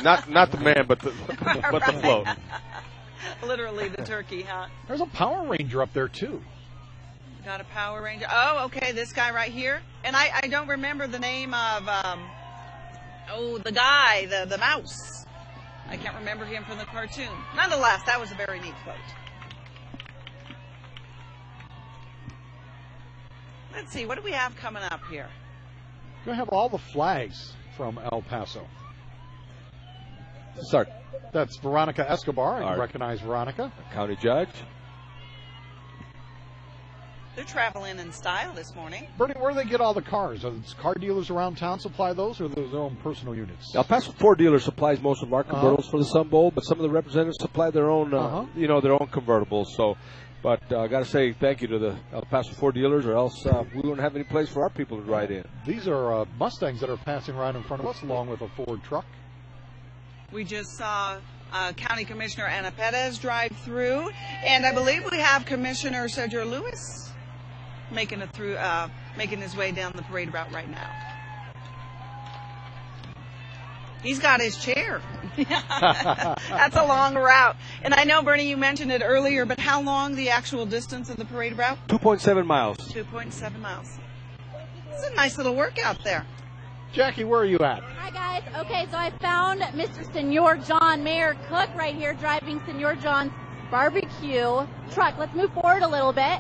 Not the man, but the float. Literally the turkey, huh? There's a Power Ranger up there, too. Got a Power Ranger. Oh, okay, this guy right here. And I don't remember the name of, the guy, the mouse. I can't remember him from the cartoon. Nonetheless, that was a very neat float. Let's see, what do we have coming up here? We have all the flags from El Paso. Start. That's Veronica Escobar. I recognize Veronica. County judge. They're traveling in style this morning. Bernie, where do they get all the cars? Are car dealers around town supply those, or their own personal units? El Paso Ford dealer supplies most of our convertibles for the Sun Bowl, but some of the representatives supply their own, their own convertibles. So, but I got to say thank you to the El Paso Ford dealers, or else we wouldn't have any place for our people to ride in. These are Mustangs that are passing right in front of us, along with a Ford truck. We just saw County Commissioner Ana Perez drive through, and I believe we have Commissioner Sergio Lewis making his way down the parade route right now. He's got his chair. That's a long route. And I know, Bernie, you mentioned it earlier, but how long the actual distance of the parade route? 2.7 miles. 2.7 miles. It's a nice little workout there. Jackie, where are you at? Hi, guys. Okay, so I found Mr. Senor John, Mayor Cook, right here driving Senor John's barbecue truck. Let's move forward a little bit.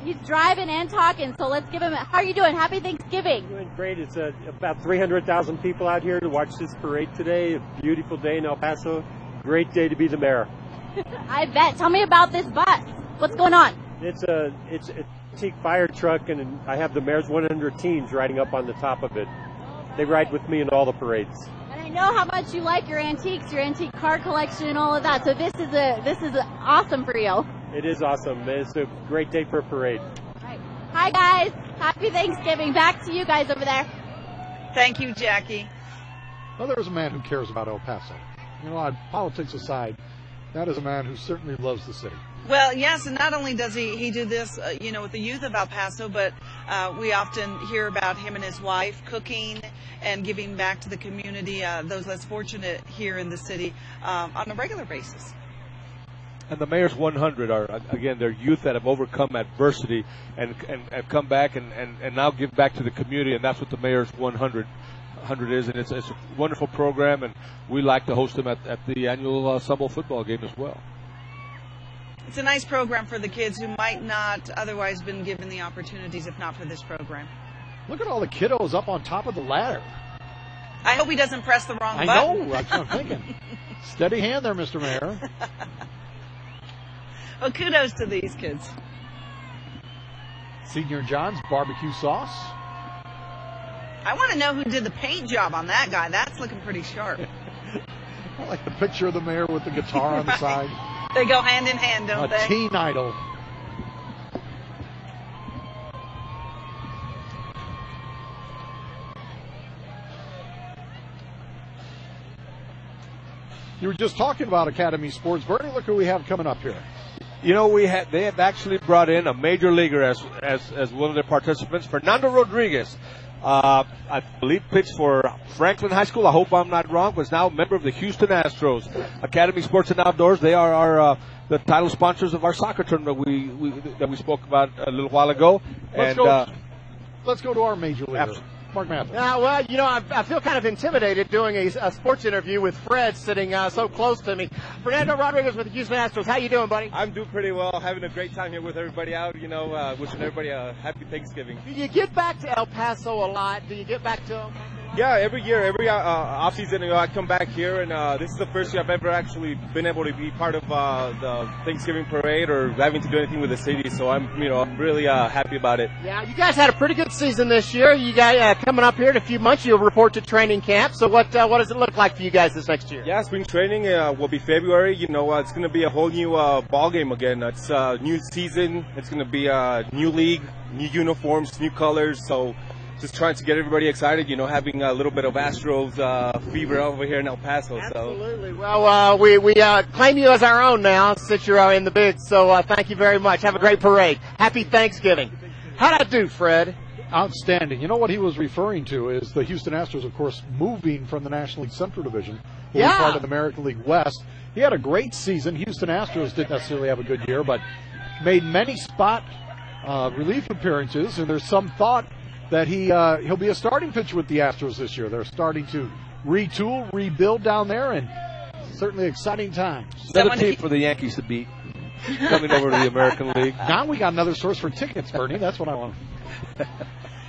He's driving and talking, so let's give him a... How are you doing? Happy Thanksgiving. Doing great. It's about 300,000 people out here to watch this parade today. A beautiful day in El Paso. Great day to be the mayor. I bet. Tell me about this bus. What's going on? It's a antique fire truck, and I have the mayor's 100 teens riding up on the top of it. They ride with me in all the parades. And I know how much you like your antiques, your antique car collection, and all of that. So this is awesome for you. It is awesome. It's a great day for a parade. Right. Hi, guys. Happy Thanksgiving. Back to you guys over there. Thank you, Jackie. Well, there's a man who cares about El Paso. You know, politics aside, that is a man who certainly loves the city. Well, yes, and not only does he do this, with the youth of El Paso, but we often hear about him and his wife cooking and giving back to the community, those less fortunate here in the city, on a regular basis. And the Mayor's 100 are, again, they're youth that have overcome adversity and have come back and now give back to the community, and that's what the Mayor's 100 is, and it's a wonderful program, and we like to host them at the annual Sun Bowl football game as well. It's a nice program for the kids who might not otherwise been given the opportunities if not for this program. Look at all the kiddos up on top of the ladder. I hope he doesn't press the wrong button. I know, that's what I'm thinking. Steady hand there, Mr. Mayor. Well, kudos to these kids. Senior John's barbecue sauce. I want to know who did the paint job on that guy. That's looking pretty sharp. I like the picture of the mayor with the guitar on the side. They go hand in hand, don't they? A teen idol. You were just talking about Academy Sports. Bernie, look who we have coming up here. You know, they have actually brought in a major leaguer as one of their participants, Fernando Rodriguez. I believe pitched for Franklin High School. I hope I'm not wrong, but is now a member of the Houston Astros. Academy Sports and Outdoors, they are the title sponsors of our soccer tournament that we spoke about a little while ago. Let's go to our major leaguer. Mark Mathis. Well, I feel kind of intimidated doing a sports interview with Fred sitting so close to me. Fernando Rodriguez with the Houston Astros. How you doing, buddy? I'm doing pretty well. Having a great time here with everybody out. Wishing everybody a happy Thanksgiving. Do you get back to El Paso a lot? Do you get back to El Paso? Yeah, every year, every off season, I come back here, and this is the first year I've ever actually been able to be part of the Thanksgiving parade or having to do anything with the city. So I'm really happy about it. Yeah, you guys had a pretty good season this year. You guys coming up here in a few months, you'll report to training camp. So what does it look like for you guys this next year? Yeah, spring training will be February. It's going to be a whole new ball game again. It's a new season. It's going to be a new league, new uniforms, new colors. So just trying to get everybody excited, having a little bit of Astros fever over here in El Paso. Absolutely. So. Well, we claim you as our own now since you're in the bigs. So thank you very much. Have a great parade. Happy Thanksgiving. How'd I do, Fred? Outstanding. You know what he was referring to is the Houston Astros, of course, moving from the National League Central Division, who was part of the American League West. He had a great season. Houston Astros didn't necessarily have a good year, but made many spot relief appearances, and there's some thought that he'll be a starting pitcher with the Astros this year. They're starting to retool, rebuild down there, and certainly exciting times. Another team for the Yankees to beat coming over to the American League. Now we got another source for tickets, Bernie. That's what I want.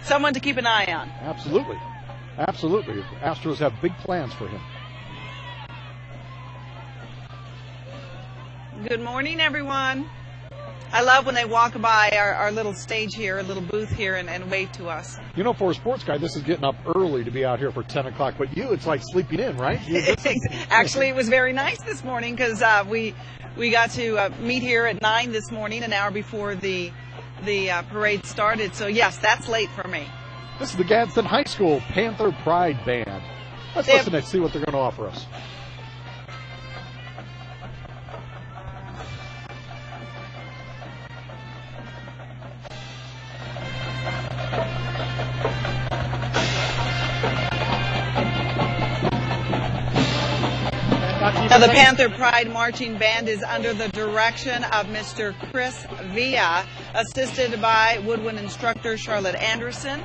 Someone to keep an eye on. Absolutely. Absolutely. Astros have big plans for him. Good morning, everyone. I love when they walk by our little stage here, a little booth here, and wave to us. You know, for a sports guy, this is getting up early to be out here for 10 o'clock. But you, it's like sleeping in, right? Actually, it was very nice this morning because we got to meet here at 9 this morning, an hour before the parade started. So, yes, that's late for me. This is the Gadsden High School Panther Pride Band. Let's listen and see what they're going to offer us. Now, the Panther Pride Marching Band is under the direction of Mr. Chris Villa, assisted by woodwind instructor Charlotte Anderson.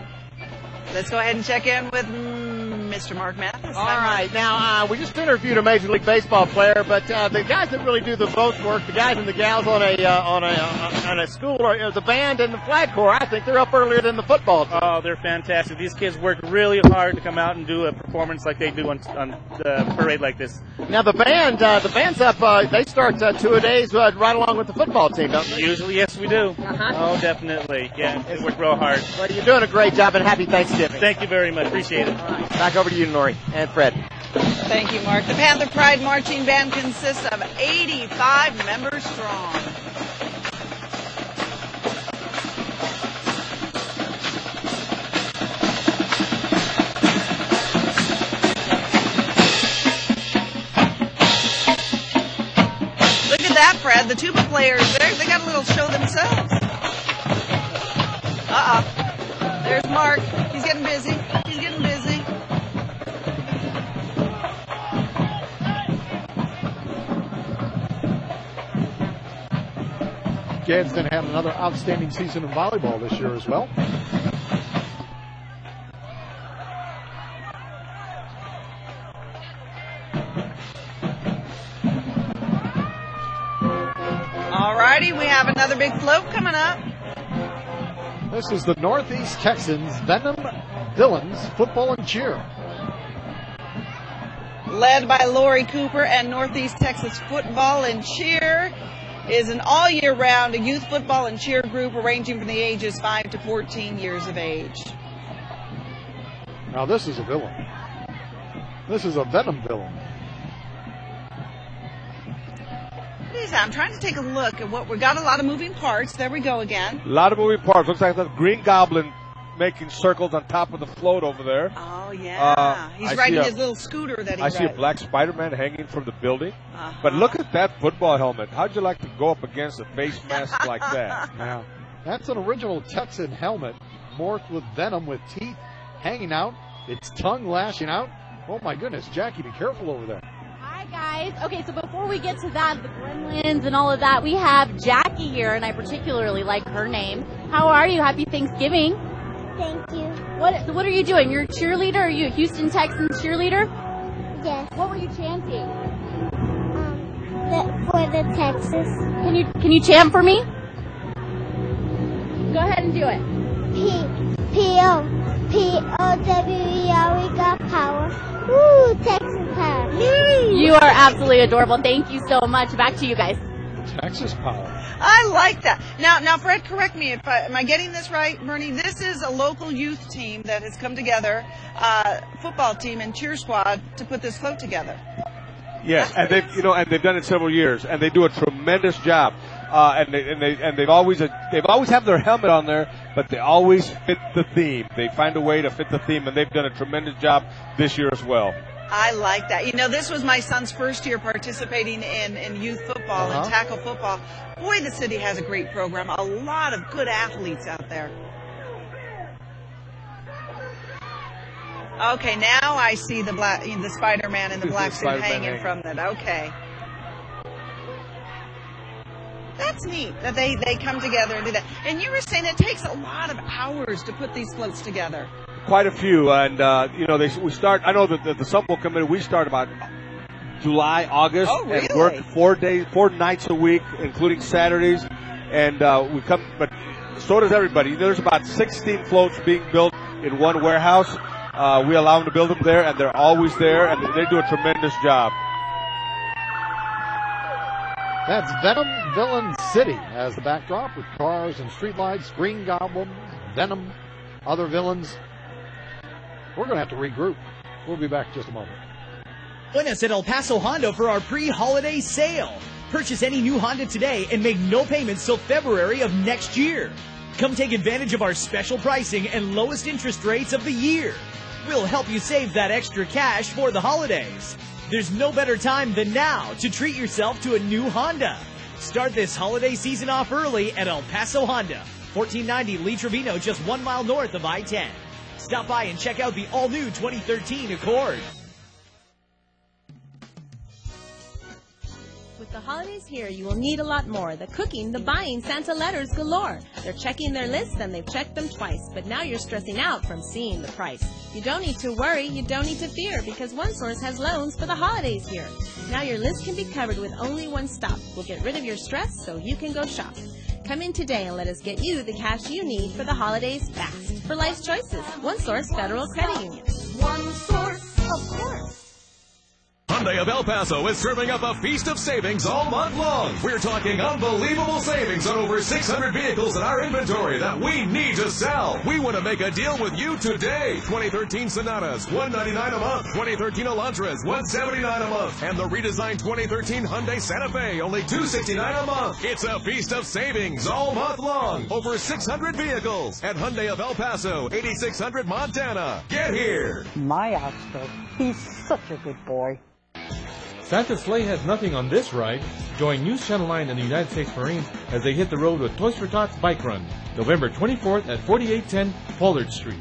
Let's go ahead and check in with Mr. Mark Mathis. All right. Now, we just interviewed a Major League Baseball player, but the guys that really do the most work, the guys and the gals on a school, or the band and the flag corps, I think they're up earlier than the football team. Oh, they're fantastic. These kids work really hard to come out and do a performance like they do on the parade like this. Now, the band's up. They start 2 days right along with the football team, don't they? Usually, yes, we do. Oh, definitely. Yeah, they work real hard. Well, you're doing a great job, and happy Thanksgiving. Thank you very much. Appreciate it. Back over to you, Nori and Fred. Thank you, Mark. The Panther Pride Marching Band consists of 85 members strong. Look at that, Fred. The tuba players, they got a little show themselves. There's Mark. He's getting busy. He's getting busy. Gadsden had another outstanding season in volleyball this year as well. All righty, we have another big float coming up. This is the Northeast Texans Venom Villains Football and Cheer. Led by Lori Cooper, and Northeast Texas Football and Cheer is an all-year-round youth football and cheer group ranging from the ages 5 to 14 years of age. Now this is a villain. This is a Venom villain. I'm trying to take a look at what we got. A lot of moving parts. There we go again. A lot of moving parts. Looks like the Green Goblin making circles on top of the float over there. Oh, yeah. He's riding his little scooter that he rides. I see a black Spider-Man hanging from the building. But look at that football helmet. How'd you like to go up against a face mask like that? Now, that's an original Texan helmet, morphed with venom with teeth hanging out, its tongue lashing out. Oh, my goodness. Jackie, be careful over there. Hi, guys. Okay, so before we get to that, the gremlins and all of that, we have Jackie here, and I particularly like her name. How are you? Happy Thanksgiving. Thank you. What are you doing? You're a cheerleader? Are you a Houston Texans cheerleader? Yes. What were you chanting? For the Texas. Can you chant for me? Go ahead and do it. P-O-W-E-R, we got power. Woo, Texas power. You are absolutely adorable. Thank you so much. Back to you guys. Texas power. I like that. Now, Fred, correct me if am I getting this right, Bernie? This is a local youth team that has come together, football team and cheer squad, to put this float together. Yes, and they've done it several years, and they do a tremendous job. And they've always have their helmet on there, but they always fit the theme. They find a way to fit the theme, and they've done a tremendous job this year as well. I like that. You know, this was my son's first year participating in youth football and tackle football. Boy, the city has a great program. A lot of good athletes out there. Okay, now I see the Spider-Man and the black suit hanging from it. Okay. That's neat that they come together and do that. And you were saying it takes a lot of hours to put these floats together. Quite a few, and we start. I know that the Sub Bowl committee, we start about July, August, really? and work 4 nights a week, including Saturdays, and we come. But so does everybody. There's about 16 floats being built in one warehouse. We allow them to build them there, and they're always there, and they do a tremendous job. That's Venom Villain City as the backdrop with cars and streetlights, Green Goblin, Venom, other villains. We're going to have to regroup. We'll be back in just a moment. Join us at El Paso Honda for our pre-holiday sale. Purchase any new Honda today and make no payments till February of next year. Come take advantage of our special pricing and lowest interest rates of the year. We'll help you save that extra cash for the holidays. There's no better time than now to treat yourself to a new Honda. Start this holiday season off early at El Paso Honda, 1490 Lee Trevino, just 1 mile north of I-10. Stop by and check out the all-new 2013 Accord. With the holidays here, you will need a lot more. The cooking, the buying, Santa letters galore. They're checking their lists and they've checked them twice, but now you're stressing out from seeing the price. You don't need to worry, you don't need to fear, because OneSource has loans for the holidays here. Now your list can be covered with only one stop. We'll get rid of your stress so you can go shop. Come in today and let us get you the cash you need for the holidays fast. For life's choices, OneSource Federal Credit Union. OneSource, of course. Hyundai of El Paso is serving up a feast of savings all month long. We're talking unbelievable savings on over 600 vehicles in our inventory that we need to sell. We want to make a deal with you today. 2013 Sonatas, $199 a month. 2013 Elantras, $179 a month. And the redesigned 2013 Hyundai Santa Fe, only $269 a month. It's a feast of savings all month long. Over 600 vehicles at Hyundai of El Paso, 8600 Montana. Get here. My Oscar, he's such a good boy. Santa's sleigh has nothing on this ride. Join News Channel 9 and the United States Marines as they hit the road with Toys for Tots Bike Run, November 24th at 4810 Pollard Street.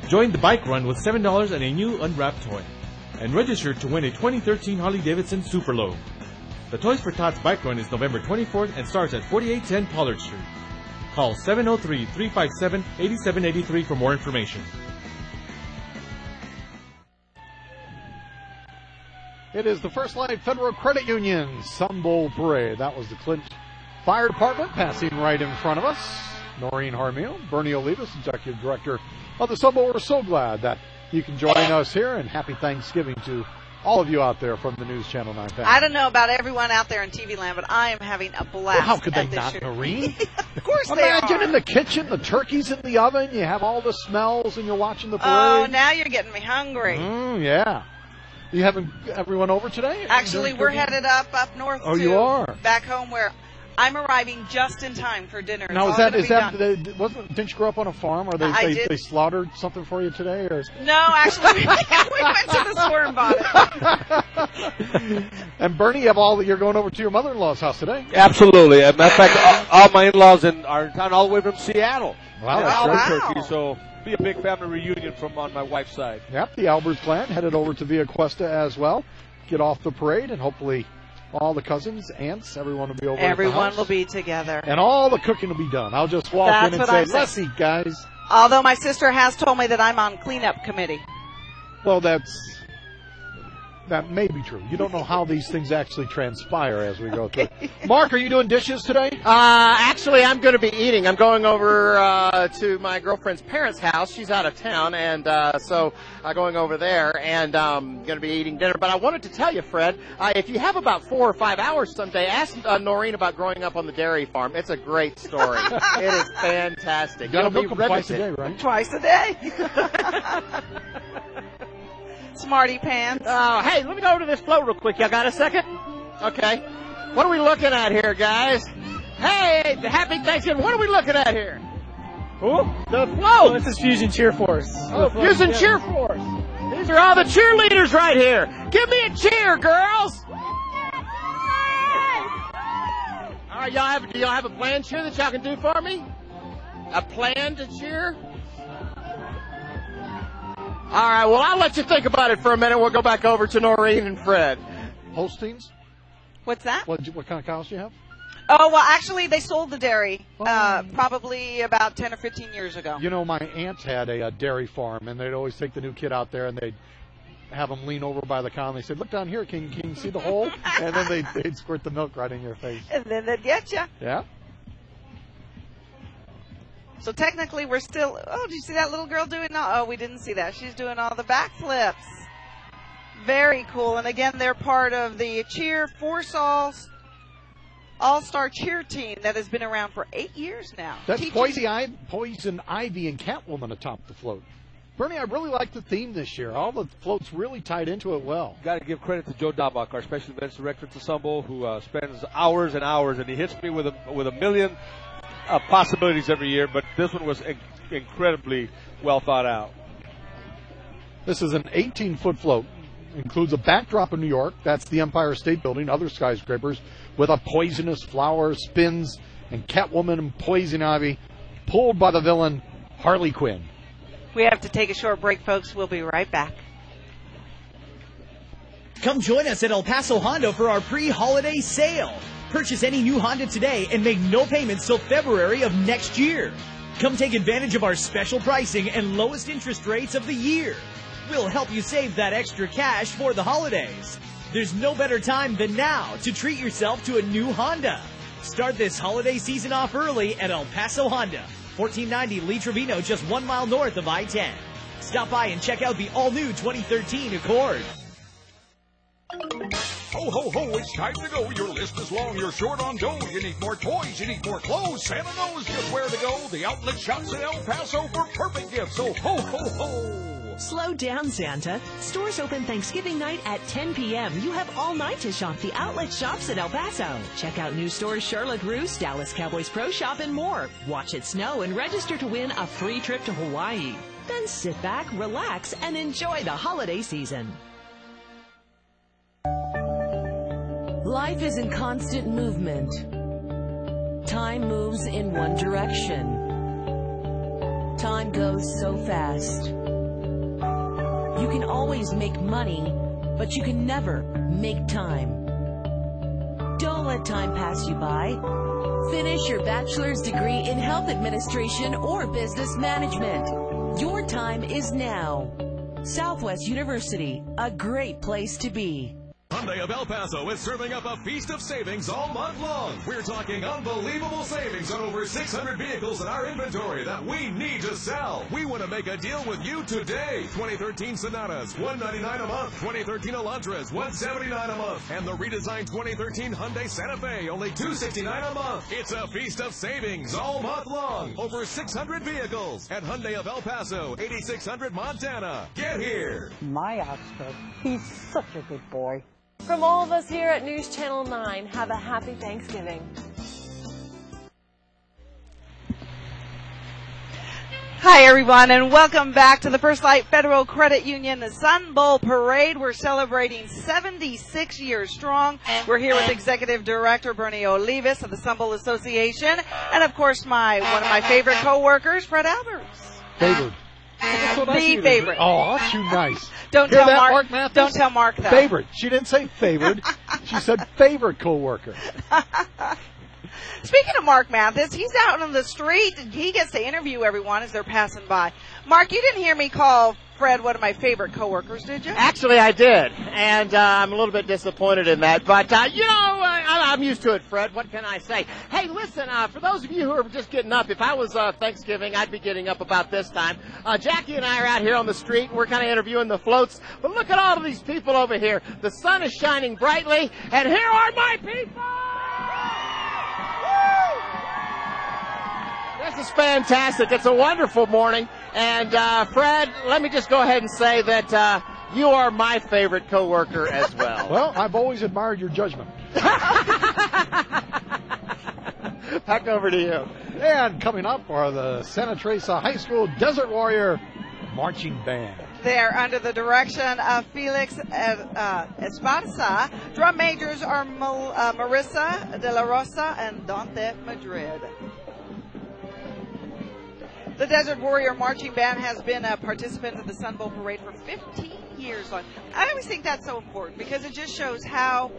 Join the bike run with $7 and a new unwrapped toy. And register to win a 2013 Harley-Davidson Superload. The Toys for Tots Bike Run is November 24th and starts at 4810 Pollard Street. Call 703-357-8783 for more information. It is the First Light Federal Credit Union Sun Bowl Parade. That was the Clinch Fire Department passing right in front of us. Noreen Harmeal, Bernie Olivas, Executive Director of the Sun Bowl. We're so glad that you can join us here, and happy Thanksgiving to all of you out there from the News Channel 9 family. I don't know about everyone out there in TV land, but I am having a blast. Well, how could they at this not, shoot. Noreen? Of course they are. Imagine in the kitchen, the turkey's in the oven, you have all the smells, and you're watching the parade. Oh, now you're getting me hungry. Yeah. You having everyone over today? Actually, we're headed up north. Oh, you are? Back home where I'm arriving just in time for dinner. Now, didn't you grow up on a farm, or they slaughtered something for you today? Or? No, actually, we went to the store and bought it. And Bernie, you're going over to your mother-in-law's house today? Absolutely. As a matter of fact, all my in-laws are in town all the way from Seattle. Wow, that's great. Turkey, so be a big family reunion from on my wife's side. Yep, the Albers clan headed over to Via Cuesta as well. Get off the parade, and hopefully all the cousins, aunts, everyone will be over. Everyone will be together, and all the cooking will be done. I'll just walk in and say, "Let's eat, guys." Although my sister has told me that I'm on cleanup committee. Well, that may be true. You don't know how these things actually transpire as we go through. Mark, are you doing dishes today? Actually, I'm going to be eating. I'm going over to my girlfriend's parents' house. She's out of town, and so I'm going over there, and I'm going to be eating dinner. But I wanted to tell you, Fred, if you have about 4 or 5 hours someday, ask Noreen about growing up on the dairy farm. It's a great story. It is fantastic. You got to milk them twice a day, right? Twice a day. Smarty pants. Hey, let me go over to this float real quick. Y'all got a second? Okay. What are we looking at here, guys? Hey, happy Thanksgiving. What are we looking at here? Who? The float. This is Fusion Cheer Force. Oh, Fusion Cheer Force. These are all the cheerleaders right here. Give me a cheer, girls. All right, do y'all have a planned cheer that y'all can do for me? A plan to cheer? All right, well, I'll let you think about it for a minute. We'll go back over to Noreen and Fred. Holsteins? What's that? What kind of cows do you have? Oh, well, actually, they sold the dairy probably about 10 or 15 years ago. You know, my aunt had a dairy farm, and they'd always take the new kid out there, and they'd have them lean over by the cow, and they said, look down here, can you see the hole? And then they'd squirt the milk right in your face. And then they'd get you. Yeah. So technically, we're still, did you see that little girl doing all? Oh, we didn't see that. She's doing all the backflips. Very cool. And again, they're part of the Cheer Force All-Star Cheer team that has been around for 8 years now. That's Poison Ivy and Catwoman atop the float. Bernie, I really like the theme this year. All the floats really tied into it well. Got to give credit to Joe Dabach, our special events director at the Sumble, who spends hours and hours, and he hits me with a million possibilities every year, but this one was incredibly well thought out. This is an 18-foot float. Includes a backdrop in New York. That's the Empire State Building, other skyscrapers, with a poisonous flower, spins, and Catwoman and Poison Ivy pulled by the villain Harley Quinn. We have to take a short break, folks. We'll be right back. Come join us at El Paso Honda for our pre-holiday sale. Purchase any new Honda today and make no payments till February of next year. Come take advantage of our special pricing and lowest interest rates of the year. We'll help you save that extra cash for the holidays. There's no better time than now to treat yourself to a new Honda. Start this holiday season off early at El Paso Honda, 1490 Lee Trevino, just 1 mile north of I-10. Stop by and check out the all-new 2013 Accord. Ho, ho, ho, it's time to go. Your list is long, you're short on dough. You need more toys, you need more clothes. Santa knows just where to go. The outlet shops in El Paso for perfect gifts. So ho, ho, ho. Slow down, Santa. Stores open Thanksgiving night at 10 p.m. You have all night to shop the outlet shops at El Paso. Check out new stores Charlotte Russe, Dallas Cowboys Pro Shop, and more. Watch it snow and register to win a free trip to Hawaii. Then sit back, relax, and enjoy the holiday season. Life is in constant movement. Time moves in one direction. Time goes so fast. You can always make money, but you can never make time. Don't let time pass you by. Finish your bachelor's degree in health administration or business management. Your time is now. Southwest University, a great place to be. Hyundai of El Paso is serving up a feast of savings all month long. We're talking unbelievable savings on over 600 vehicles in our inventory that we need to sell. We want to make a deal with you today. 2013 Sonatas, $199 a month. 2013 Elantras, $179 a month. And the redesigned 2013 Hyundai Santa Fe, only $269 a month. It's a feast of savings all month long. Over 600 vehicles at Hyundai of El Paso, 8600 Montana. Get here. My Oscar, he's such a good boy. From all of us here at News Channel 9, have a happy Thanksgiving. Hi, everyone, and welcome back to the First Light Federal Credit Union, the Sun Bowl Parade. We're celebrating 76 years strong. We're here with Executive Director Bernie Olivas of the Sun Bowl Association, and, of course, one of my favorite co-workers, Fred Alberts. Favored. The favorite. Oh, aren't you nice? Don't Hear tell that, Mark Mathis? Don't tell Mark that. Favorite. She didn't say favored. She said favorite coworker. Speaking of Mark Mathis, he's out on the street, and he gets to interview everyone as they're passing by. Mark, you didn't hear me call Fred one of my favorite coworkers, did you? Actually, I did, and I'm a little bit disappointed in that. But, I'm used to it, Fred. What can I say? Hey, listen, for those of you who are just getting up, if I was Thanksgiving, I'd be getting up about this time. Jackie and I are out here on the street. We're kind of interviewing the floats. But look at all of these people over here. The sun is shining brightly, and here are my people! This is fantastic. It's a wonderful morning. And, Fred, let me just go ahead and say that you are my favorite coworker as well. Well, I've always admired your judgment. Back over to you. And coming up are the Santa Teresa High School Desert Warrior Marching Band. They're under the direction of Felix Esparza. Drum majors are Marissa De La Rosa and Dante Madrid. The Desert Warrior Marching Band has been a participant of the Sun Bowl Parade for 15 years. I always think that's so important because it just shows how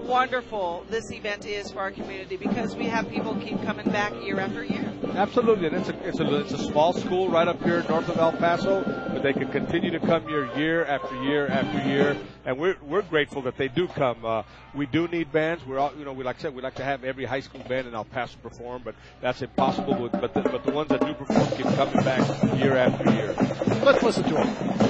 wonderful this event is for our community because we have people keep coming back year after year. Absolutely, and it's a small school right up here north of El Paso, but they can continue to come here year after year after year, and we're grateful that they do come. We do need bands. We're all, we like to have every high school band in El Paso perform, but that's impossible. But the ones that do perform keep coming back year after year. Let's listen to them.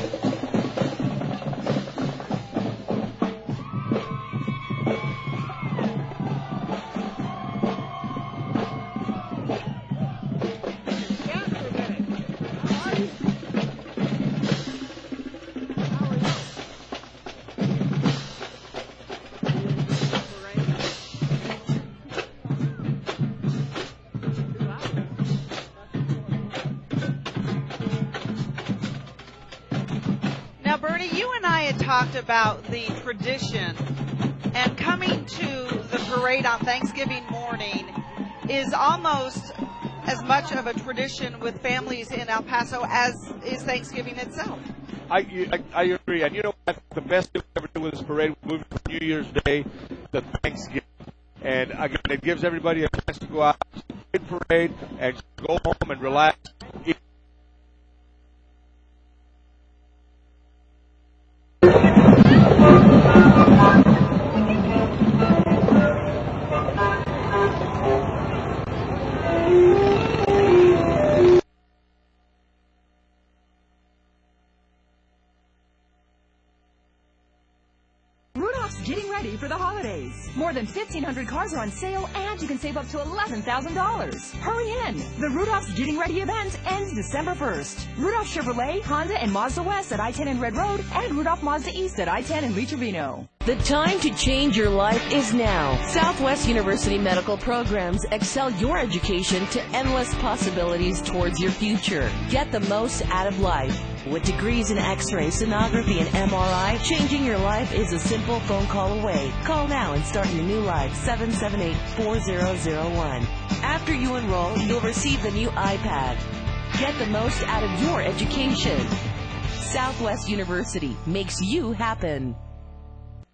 Talked about the tradition, and coming to the parade on Thanksgiving morning is almost as much of a tradition with families in El Paso as is Thanksgiving itself. I agree, and the best thing we ever do with this parade, we're moving from New Year's Day to Thanksgiving, and again, it gives everybody a chance to go out to the parade and go home and relax. Getting ready for the holidays. More than 1,500 cars are on sale, and you can save up to $11,000. Hurry in! The Rudolph's Getting Ready event ends December 1st. Rudolph Chevrolet, Honda, and Mazda West at I-10 and Red Road, and Rudolph Mazda East at I-10 and Lee Trevino. The time to change your life is now. Southwest University medical programs excel your education to endless possibilities towards your future. Get the most out of life. With degrees in X-ray, sonography, and MRI, changing your life is a simple phone call away. Call now and start your new life, 778-4001. After you enroll, you'll receive the new iPad. Get the most out of your education. Southwest University makes you happen.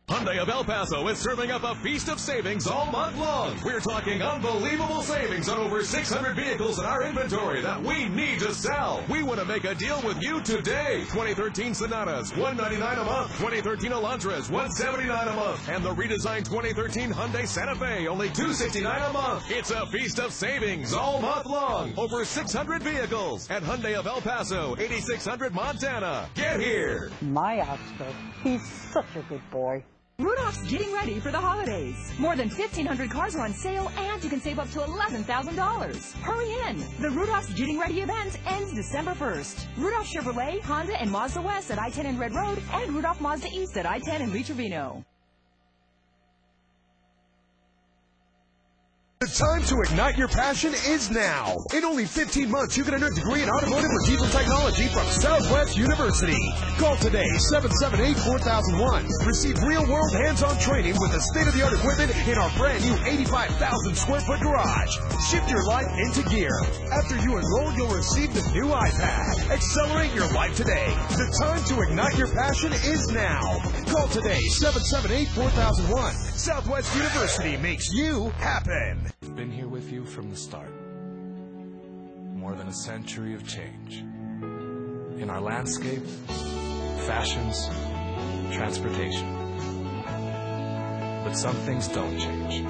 Hyundai of El Paso is serving up a feast of savings all month long. We're talking unbelievable savings on over 600 vehicles in our inventory that we need to sell. We want to make a deal with you today. 2013 Sonatas, $199 a month. 2013 Elantras, $179 a month. And the redesigned 2013 Hyundai Santa Fe, only $269 a month. It's a feast of savings all month long. Over 600 vehicles at Hyundai of El Paso, 8600 Montana. Get here. My Oscar, he's such a good boy. Rudolph's Getting Ready for the holidays. More than 1,500 cars are on sale, and you can save up to $11,000. Hurry in! The Rudolph's Getting Ready event ends December 1st. Rudolph Chevrolet, Honda, and Mazda West at I-10 and Red Road, and Rudolph Mazda East at I-10 and Lee Trevino. The time to ignite your passion is now. In only 15 months, you can earn a degree in automotive or diesel technology from Southwest University. Call today, 778-4001. Receive real-world hands-on training with the state-of-the-art equipment in our brand-new 85,000-square-foot garage. Shift your life into gear. After you enroll, you'll receive the new iPad. Accelerate your life today. The time to ignite your passion is now. Call today, 778-4001. Southwest University makes you happen. We've been here with you from the start. More than a century of change. In our landscape, fashions, transportation. But some things don't change.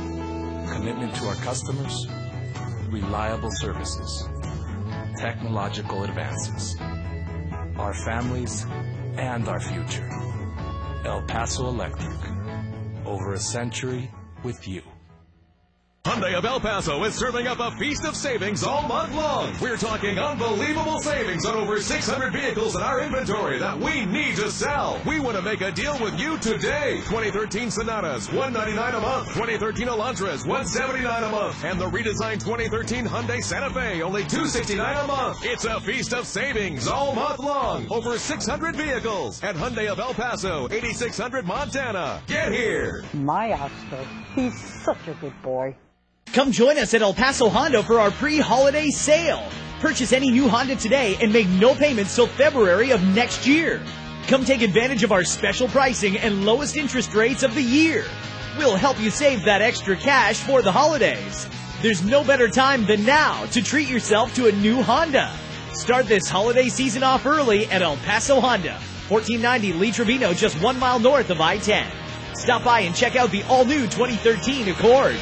Commitment to our customers, reliable services, technological advances, our families, and our future. El Paso Electric. Over a century with you. Hyundai of El Paso is serving up a feast of savings all month long. We're talking unbelievable savings on over 600 vehicles in our inventory that we need to sell. We want to make a deal with you today. 2013 Sonatas, $199 a month. 2013 Elantras, $179 a month. And the redesigned 2013 Hyundai Santa Fe, only $269 a month. It's a feast of savings all month long. Over 600 vehicles at Hyundai of El Paso, 8600 Montana. Get here. My Oscar, he's such a good boy. Come join us at El Paso Honda for our pre-holiday sale. Purchase any new Honda today and make no payments till February of next year. Come take advantage of our special pricing and lowest interest rates of the year. We'll help you save that extra cash for the holidays. There's no better time than now to treat yourself to a new Honda. Start this holiday season off early at El Paso Honda, 1490 Lee Trevino, just 1 mile north of I-10. Stop by and check out the all-new 2013 Accord.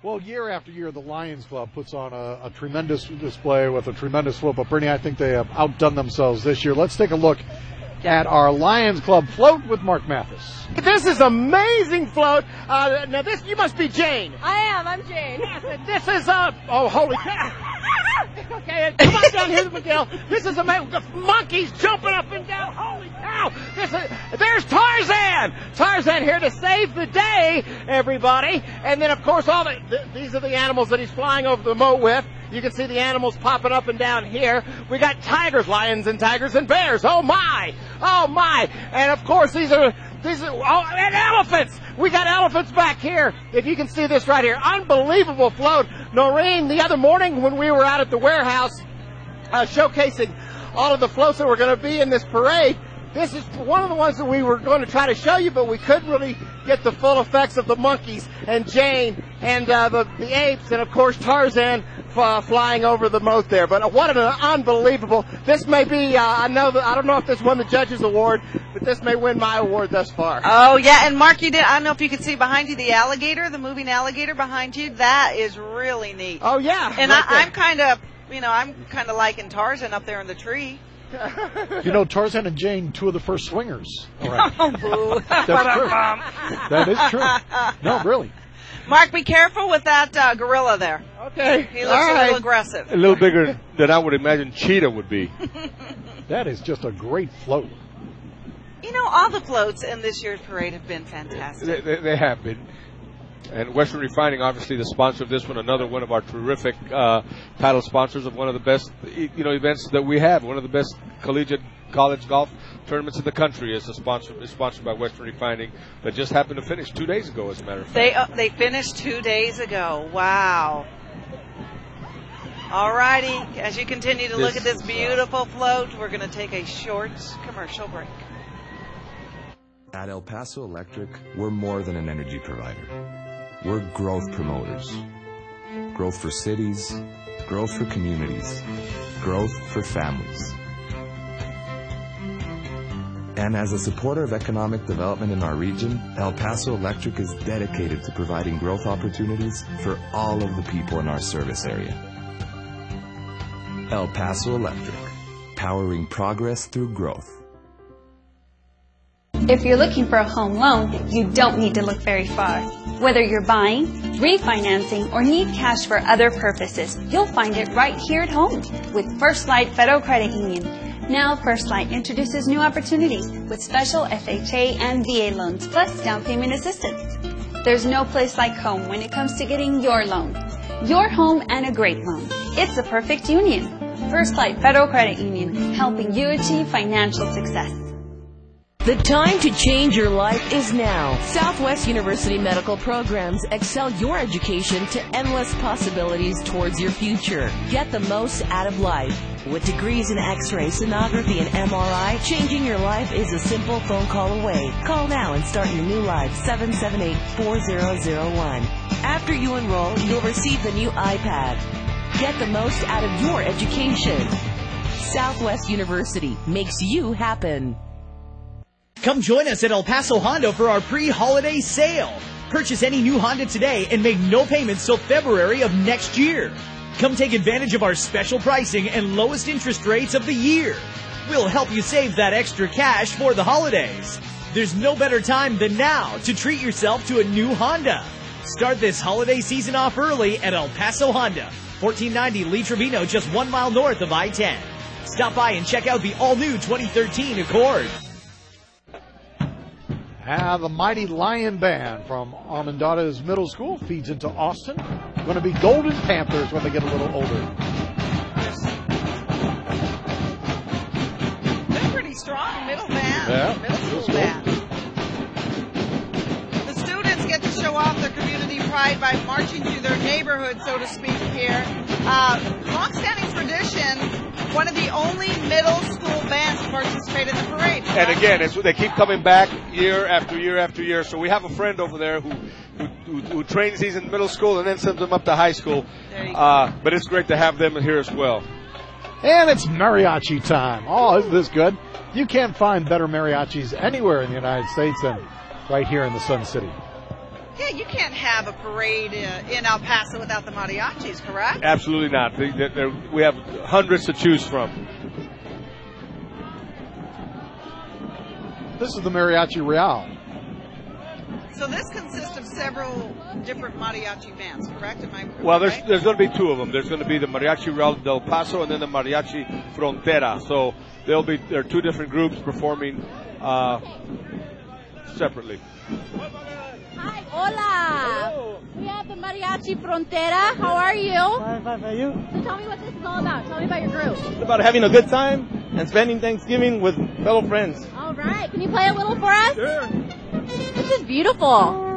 Well, year after year, the Lions Club puts on a tremendous display with a tremendous float. But, Brittany, I think they have outdone themselves this year. Let's take a look at our Lions Club float with Mark Mathis. This is amazing float. Now, this, you must be Jane. I am. I'm Jane. This is, oh, holy cow. Okay, come on down here, Miguel. This is amazing. The monkeys jumping up and down. Holy cow. There's Tarzan. Tarzan here to save the day, everybody. And then, of course, these are the animals that he's flying over the moat with. You can see the animals popping up and down here. We got tigers, lions, and tigers and bears. Oh, my. Oh, my. And, of course, these are and elephants. We got elephants back here. If you can see this right here. Unbelievable float. Noreen, the other morning when we were out at the warehouse showcasing all of the floats that were going to be in this parade, this is one of the ones that we were going to try to show you, but we couldn't really get the full effects of the monkeys and Jane and the apes and, of course, Tarzan flying over the moat there. But what an unbelievable. This may be, I don't know if this won the judges award, but this may win my award thus far. Oh, yeah. And Mark, I don't know if you can see behind you the alligator, the moving alligator behind you. That is really neat. Oh, yeah. And I'm kind of liking Tarzan up there in the tree. You know, Tarzan and Jane, two of the first swingers. Oh, boo. That's true. That is true. No, really. Mark, be careful with that gorilla there. Okay. He looks a little aggressive. A little bigger than I would imagine cheetah would be. That is just a great float. You know, all the floats in this year's parade have been fantastic. They have been. And Western Refining, obviously the sponsor of this one, another one of our terrific title sponsors of one of the best events that we have, one of the best collegiate college golf tournaments in the country is sponsored by Western Refining, that just happened to finish 2 days ago, as a matter of fact. They finished 2 days ago. Wow. All righty. As you continue to look at this beautiful float, we're going to take a short commercial break. At El Paso Electric, we're more than an energy provider. We're growth promoters. Growth for cities, growth for communities, growth for families. And as a supporter of economic development in our region, El Paso Electric is dedicated to providing growth opportunities for all of the people in our service area. El Paso Electric, powering progress through growth. If you're looking for a home loan, you don't need to look very far. Whether you're buying, refinancing, or need cash for other purposes, you'll find it right here at home with First Light Federal Credit Union. Now, First Light introduces new opportunities with special FHA and VA loans, plus down payment assistance. There's no place like home when it comes to getting your loan. Your home and a great loan. It's a perfect union. First Light Federal Credit Union, helping you achieve financial success. The time to change your life is now. Southwest University medical programs excel your education to endless possibilities towards your future. Get the most out of life. With degrees in X-ray, sonography, and MRI, changing your life is a simple phone call away. Call now and start your new life, 778-4001. After you enroll, you'll receive the new iPad. Get the most out of your education. Southwest University makes you happen. Come join us at El Paso Honda for our pre-holiday sale. Purchase any new Honda today and make no payments till February of next year. Come take advantage of our special pricing and lowest interest rates of the year. We'll help you save that extra cash for the holidays. There's no better time than now to treat yourself to a new Honda. Start this holiday season off early at El Paso Honda, 1490 Lee Trevino, just 1 mile north of I-10. Stop by and check out the all-new 2013 Accord. The mighty Lion Band from Armendariz Middle School feeds into Austin. Going to be Golden Panthers when they get a little older. They're pretty strong, middle band. Yeah, middle school band. The students get to show off their community pride pride by marching through their neighborhood, so to speak, here. Long-standing tradition, one of the only middle school bands to participate in the parade. And again, they keep coming back year after year after year. So we have a friend over there who trains these in middle school and then sends them up to high school. But it's great to have them here as well. And it's mariachi time. Oh, isn't this good? You can't find better mariachis anywhere in the United States than right here in the Sun City. Yeah, you can't have a parade in El Paso without the mariachis, correct? Absolutely not. We have hundreds to choose from. This is the Mariachi Real. So this consists of several different mariachi bands, correct? Well, there's going to be two of them. There's going to be the Mariachi Real del Paso and then the Mariachi Frontera. So there are two different groups performing separately. Hi, hola. Hello. We have the Mariachi Frontera. How are you? Fine, how are you? So tell me what this is all about. Tell me about your group. It's about having a good time and spending Thanksgiving with fellow friends. All right. Can you play a little for us? Sure. This is beautiful.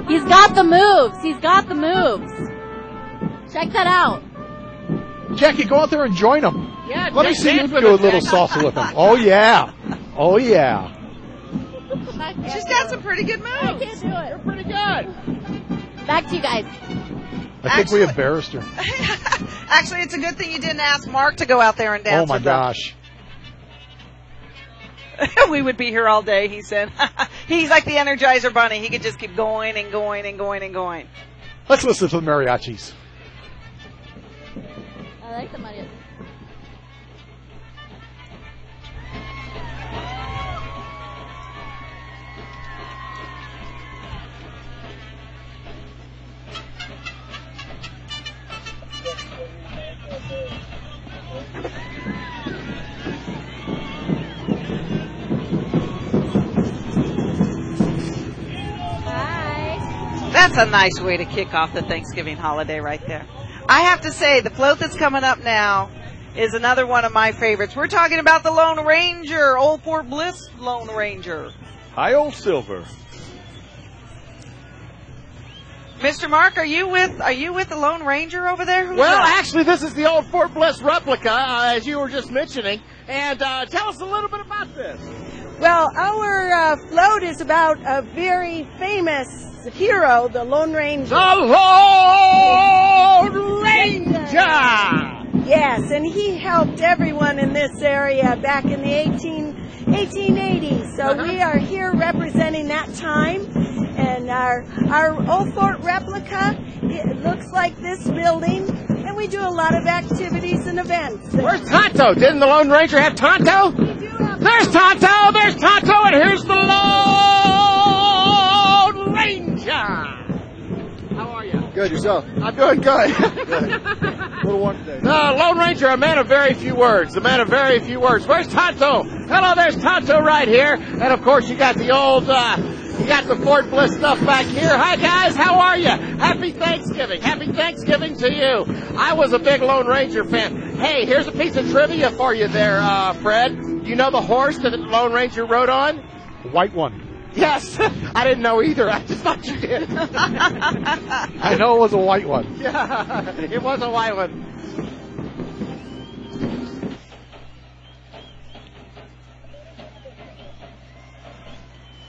He's got the moves. He's got the moves. Check that out. Jackie, go out there and join them. Yeah, let me see you do a little salsa with them. Oh, yeah. Oh, yeah. She's got some pretty good moves. I can't do it. You're pretty good. Back to you guys. I think we embarrassed her. Actually, it's a good thing you didn't ask Mark to go out there and dance. Oh, my gosh. We would be here all day, he said. He's like the Energizer Bunny. He could just keep going and going and going and going. Let's listen to the mariachis. I like the mariachis. That's a nice way to kick off the Thanksgiving holiday right there. I have to say, the float that's coming up now is another one of my favorites. We're talking about the Lone Ranger, Old Fort Bliss Lone Ranger. Hi, Old Silver. Mr. Mark, are you with the Lone Ranger over there? Who's Well, that? actually, this is the Old Fort Bliss replica, as you were just mentioning. And tell us a little bit about this. Well, our float is about a very famous hero, the Lone Ranger. The Lone Ranger! Yes, and he helped everyone in this area back in the 1880s. So we are here representing that time. And our Old Fort replica, it looks like this building. And we do a lot of activities and events. Where's Tonto? Didn't the Lone Ranger have Tonto? There's Tonto! There's Tonto! And here's the Lone Ranger! How are you? Good, yourself? I'm doing good. What do you want today? The Lone Ranger, a man of very few words. A man of very few words. Where's Tonto? Hello, there's Tonto right here. And of course, you got the old, you got the Fort Bliss stuff back here. Hi, guys. How are you? Happy Thanksgiving. Happy Thanksgiving to you. I was a big Lone Ranger fan. Hey, here's a piece of trivia for you there, Fred. You know the horse that the Lone Ranger rode on? The white one. Yes. I didn't know either. I just thought you did. I know it was a white one. Yeah, it was a white one.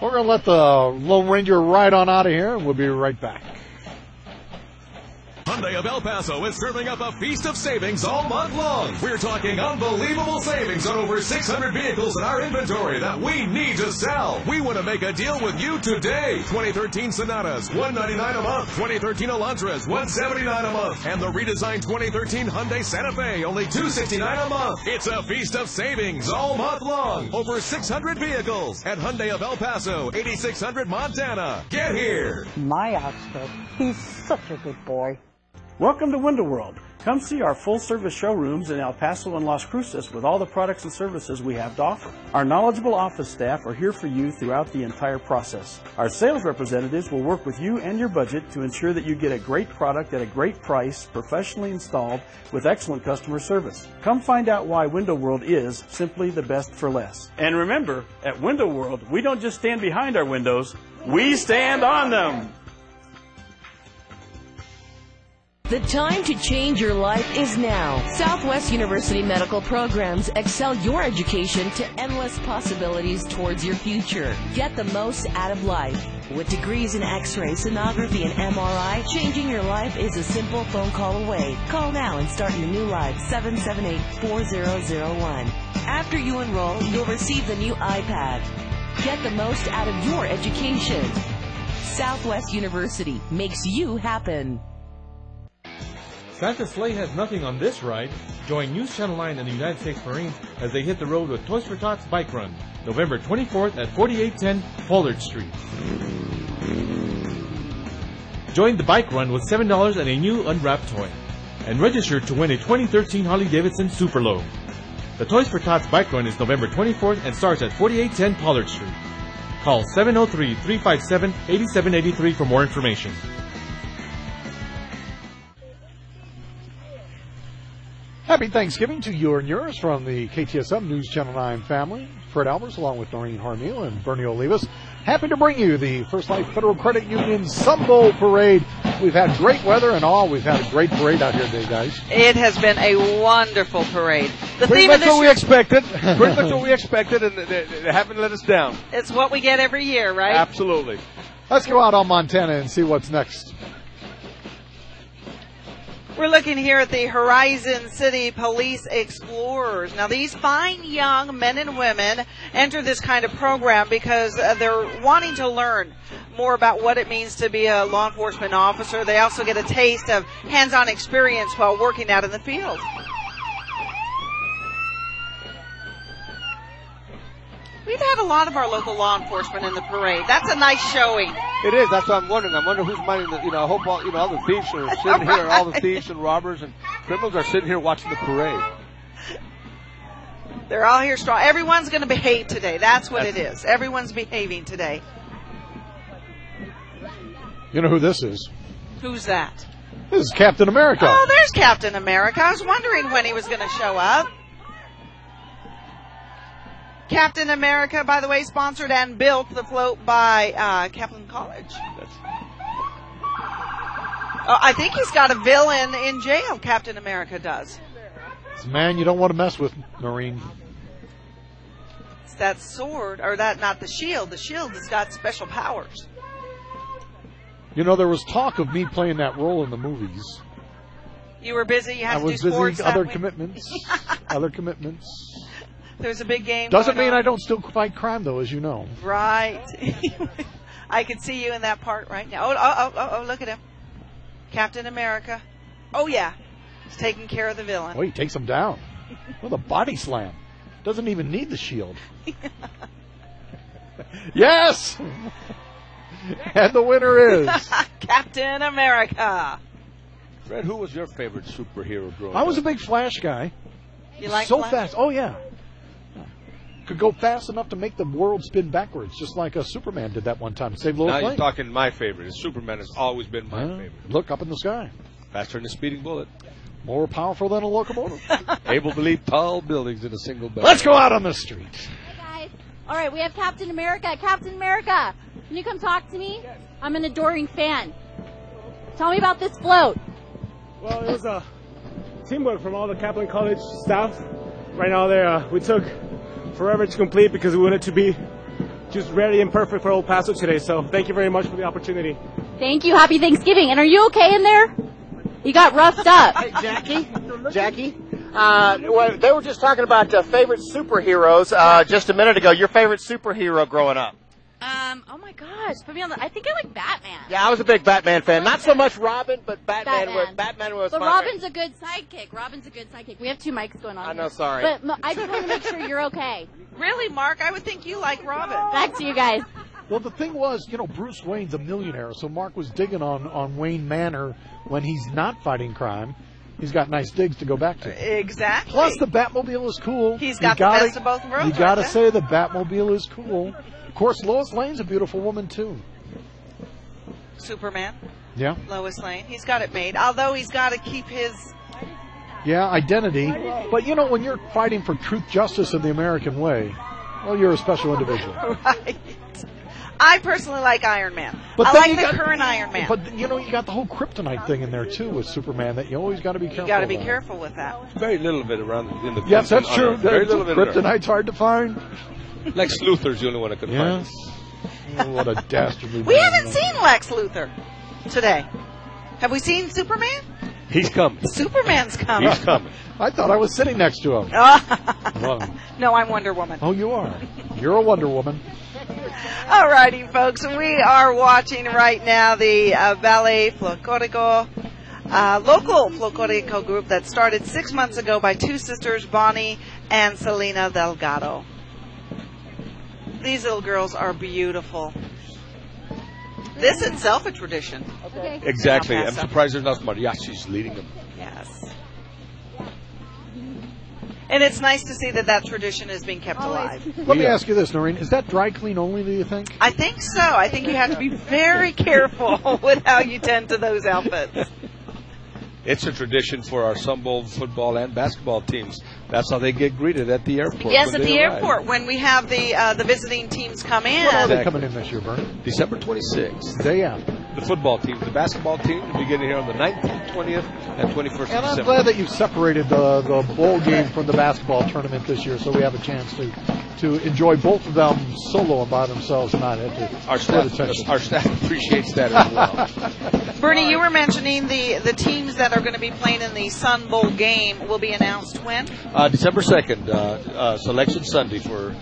We're going to let the Lone Ranger ride on out of here, and we'll be right back. Hyundai of El Paso is serving up a feast of savings all month long. We're talking unbelievable savings on over 600 vehicles in our inventory that we need to sell. We want to make a deal with you today. 2013 Sonatas, $199 a month. 2013 Elantras, $179 a month. And the redesigned 2013 Hyundai Santa Fe, only $269 a month. It's a feast of savings all month long. Over 600 vehicles at Hyundai of El Paso, 8600 Montana. Get here. My Oscar, he's such a good boy. Welcome to Window World. Come see our full-service showrooms in El Paso and Las Cruces with all the products and services we have to offer. Our knowledgeable office staff are here for you throughout the entire process. Our sales representatives will work with you and your budget to ensure that you get a great product at a great price, professionally installed, with excellent customer service. Come find out why Window World is simply the best for less. And remember, at Window World, we don't just stand behind our windows, we stand on them! The time to change your life is now. Southwest University medical programs excel your education to endless possibilities towards your future. Get the most out of life. With degrees in X-ray, sonography, and MRI, changing your life is a simple phone call away. Call now and start your new life, 778-4001. After you enroll, you'll receive the new iPad. Get the most out of your education. Southwest University makes you happen. Santa Sleigh has nothing on this ride. Join News Channel 9 and the United States Marines as they hit the road with Toys for Tots Bike Run, November 24th at 4810 Pollard Street. Join the bike run with $7 and a new unwrapped toy, and register to win a 2013 Harley-Davidson Superlow. The Toys for Tots Bike Run is November 24th and starts at 4810 Pollard Street. Call 703-357-8783 for more information. Happy Thanksgiving to you and yours from the KTSM News Channel 9 family. Fred Albers along with Noreen Harmeal and Bernie Olivas. Happy to bring you the First Life Federal Credit Union Sun Bowl Parade. We've had great weather and all. We've had a great parade out here today, guys. It has been a wonderful parade. The Pretty theme much of this what we year, expected. Pretty much what we expected, and they haven't let us down. it's what we get every year, right? Absolutely. Let's go out on Montana and see what's next. We're looking here at the Horizon City Police Explorers. Now, these fine young men and women enter this kind of program because they're wanting to learn more about what it means to be a law enforcement officer. They also get a taste of hands-on experience while working out in the field. We've had a lot of our local law enforcement in the parade. That's a nice showing. It is. That's what I'm wondering. I wonder who's minding the, I hope all the thieves are sitting here. All the thieves and robbers and criminals are sitting here watching the parade. They're all here strong. Everyone's going to behave today. That's what it is. Everyone's behaving today. You know who this is? Who's that? This is Captain America. Oh, there's Captain America. I was wondering when he was going to show up. Captain America, by the way, sponsored and built the float by Kaplan College. I think he's got a villain in jail, Captain America does. It's a man you don't want to mess with, Noreen. It's that sword, or that, not the shield. The shield has got special powers. You know, there was talk of me playing that role in the movies. You were busy? You had I to do was sports busy, that other week? commitments. Other commitments. There's a big game. Doesn't going mean on. I don't still fight crime, though, as you know. Right. I could see you in that part right now. Oh, look at him. Captain America. Oh, yeah. He's taking care of the villain. Oh, he takes him down with a body slam. Doesn't even need the shield. Yes! And the winner is Captain America. Fred, who was your favorite superhero growing I was a up? big Flash guy. You like so Flash? fast. Oh, yeah. Could go fast enough to make the world spin backwards, just like Superman did that one time. Save Lois Now Lane. you're talking my favorite. Superman has always been my favorite. Look up in the sky. Faster than a speeding bullet. More powerful than a locomotive. Able to leap tall buildings in a single bound. Let's go out on the street. Hey guys. All right, we have Captain America. Captain America, can you come talk to me? Yes. I'm an adoring fan. Tell me about this float. Well, it was a teamwork from all the Kaplan College staff. Right now, we took forever to complete because we wanted to be just ready and perfect for El Paso today. So thank you very much for the opportunity. Thank you. Happy Thanksgiving. And are you okay in there? You got roughed up. Hey, Jackie. Well, they were just talking about favorite superheroes just a minute ago. Your favorite superhero growing up? Oh my gosh. Put me on I think I like Batman. Yeah, I was a big Batman fan. Not so much Robin, but Batman was But my Robin's a good sidekick. We have two mics going on. I know, sorry. But I just want to make sure you're okay. Really, Mark? I would think you like Robin. Back to you guys. Well, the thing was, Bruce Wayne's a millionaire, so Mark was digging on Wayne Manor when he's not fighting crime. he's got nice digs to go back to. Exactly. Plus, the Batmobile is cool. He's got the best of both worlds. You got to right say the Batmobile is cool. Of course, Lois Lane's a beautiful woman, too. Superman. Yeah. Lois Lane. He's got it made. Although he's got to keep his... Yeah, identity. But, you know, when you're fighting for truth, justice, and the American way, well, you're a special individual. Right. I personally like Iron Man. But I like the current Iron Man. But, you know, you got the whole kryptonite thing in there, too, with Superman that you always got to be careful You got to be about. careful with that. Very little bit around in the. Yes, that's true. Very little bit. Kryptonite's hard to find. Lex Luthor's the only one I could find. Oh, what a dastardly. We haven't seen Lex Luthor today. Have we seen Superman? He's coming. Superman's coming. He's coming. I thought I was sitting next to him. No, I'm Wonder Woman. Oh, you are. You're a Wonder Woman. All righty, folks. We are watching right now the Ballet Folklorico, local Folklorico group that started 6 months ago by two sisters, Bonnie and Selena Delgado. These little girls are beautiful. This itself a tradition. Okay. Exactly. I'm surprised there's not mariachis leading them. Yes. And it's nice to see that that tradition is being kept alive. Let me ask you this, Noreen. Is that dry clean only, do you think? I think so. I think you have to be very careful with how you tend to those outfits. It's a tradition for our Sunbowl football and basketball teams. That's how they get greeted at the airport. Yes, when at they the arrive. airport when we have the visiting teams come in. When are they coming in this year, Vern? December 26th. Day after. The football team. The basketball team will be getting here on the 19th, 20th, and 21st of And I'm December. glad that you've separated the bowl game from the basketball tournament this year, so we have a chance to enjoy both of them solo and by themselves, and not have to Our staff appreciates that as well. Bernie, you were mentioning the teams that are going to be playing in the Sun Bowl game will be announced when? December 2nd, Selection Sunday for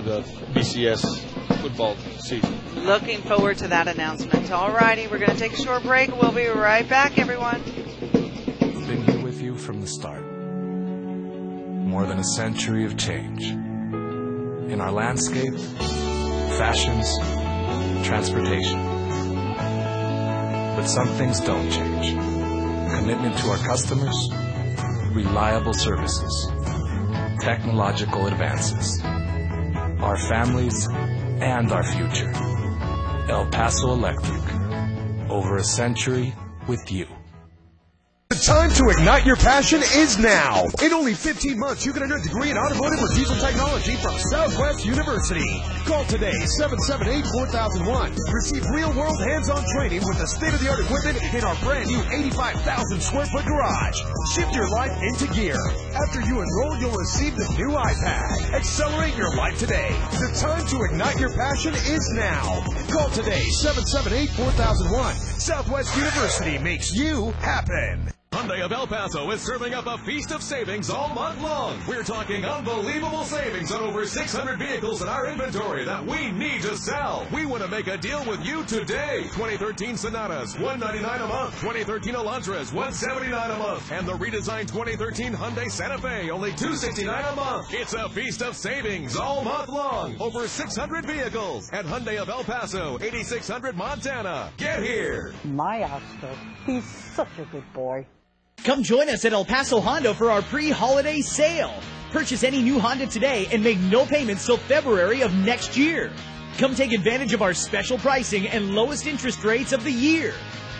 the BCS football season. Looking forward to that announcement. All righty, we're going to take a short break. We'll be right back, everyone. Been here with you from the start. More than a century of change. In our landscape, fashions, transportation. But some things don't change. Commitment to our customers, reliable services, technological advances, our families, and our future. El Paso Electric. Over a century with you. The time to ignite your passion is now. In only 15 months, you can earn a degree in automotive or diesel technology from Southwest University. Call today, 778-4001. Receive real-world hands-on training with the state-of-the-art equipment in our brand-new 85,000-square-foot garage. Shift your life into gear. After you enroll, you'll receive the new iPad. Accelerate your life today. The time to ignite your passion is now. Call today, 778-4001. Southwest University makes you happen. Hyundai of El Paso is serving up a feast of savings all month long. We're talking unbelievable savings on over 600 vehicles in our inventory that we need to sell. We want to make a deal with you today. 2013 Sonatas, $199 a month. 2013 Elantras, $179 a month. And the redesigned 2013 Hyundai Santa Fe, only $269 a month. It's a feast of savings all month long. Over 600 vehicles at Hyundai of El Paso, 8600 Montana. Get here. My Oscar, he's such a good boy. Come join us at El Paso Honda for our pre-holiday sale. Purchase any new Honda today and make no payments till February of next year. Come take advantage of our special pricing and lowest interest rates of the year.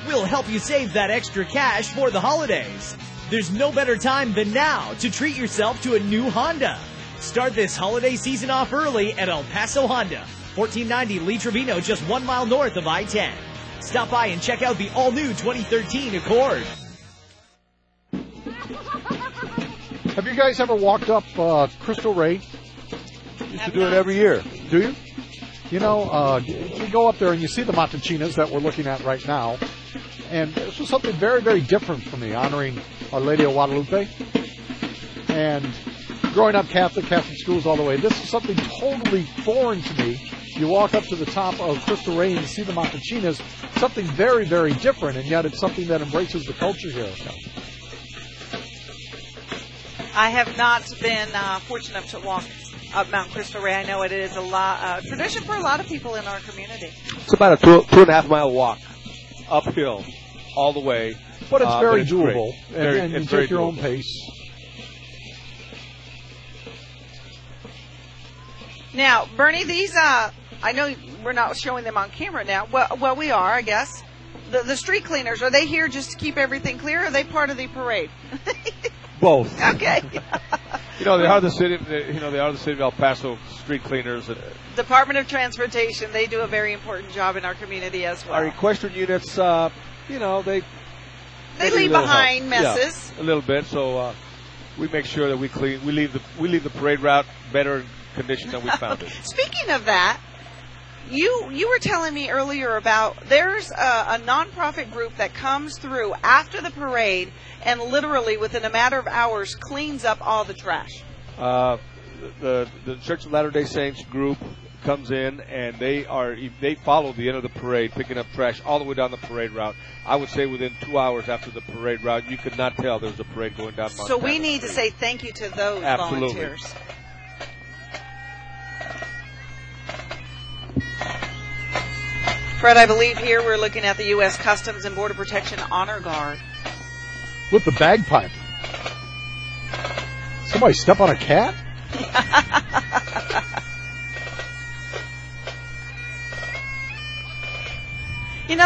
We'll help you save that extra cash for the holidays. There's no better time than now to treat yourself to a new Honda. Start this holiday season off early at El Paso Honda, 1490 Lee Trevino, just 1 mile north of I-10. Stop by and check out the all-new 2013 Accord. Have you guys ever walked up Crystal Ray? Used to do it every year. Do you? You know, you go up there and you see the Matachinas that we're looking at right now. And this was something very, very different for me, honoring Our Lady of Guadalupe. And growing up Catholic schools all the way, this is something totally foreign to me. You walk up to the top of Crystal Ray and you see the Matachinas, something very, very different, and yet it's something that embraces the culture here. I have not been fortunate enough to walk up Mount Crystal Ray. I know it is a tradition for a lot of people in our community. It's about a 2.5 mile walk uphill all the way But it's very it's doable, great. and you very take your own doable. pace. Now, Bernie, these, I know we're not showing them on camera now. Well, we are, I guess. The street cleaners, are they here just to keep everything clear, or are they part of the parade? Both. Okay. They are the city. They are the city of El Paso street cleaners. Department of Transportation, they do a very important job in our community as well. Our equestrian units, they leave behind messes. Yeah, a little bit. So we make sure that we clean. We leave the parade route better in condition than we found it. Speaking of that, you were telling me earlier about there's a nonprofit group that comes through after the parade and literally within a matter of hours cleans up all the trash. The Church of Latter-day Saints group comes in and they follow the end of the parade, picking up trash all the way down the parade route. I would say within 2 hours after the parade route, you could not tell there was a parade going down Montana So we need Street. to say thank you to those Absolutely. volunteers. Fred, I believe here we're looking at the U.S. Customs and Border Protection Honor Guard. With the bagpipe. Somebody step on a cat?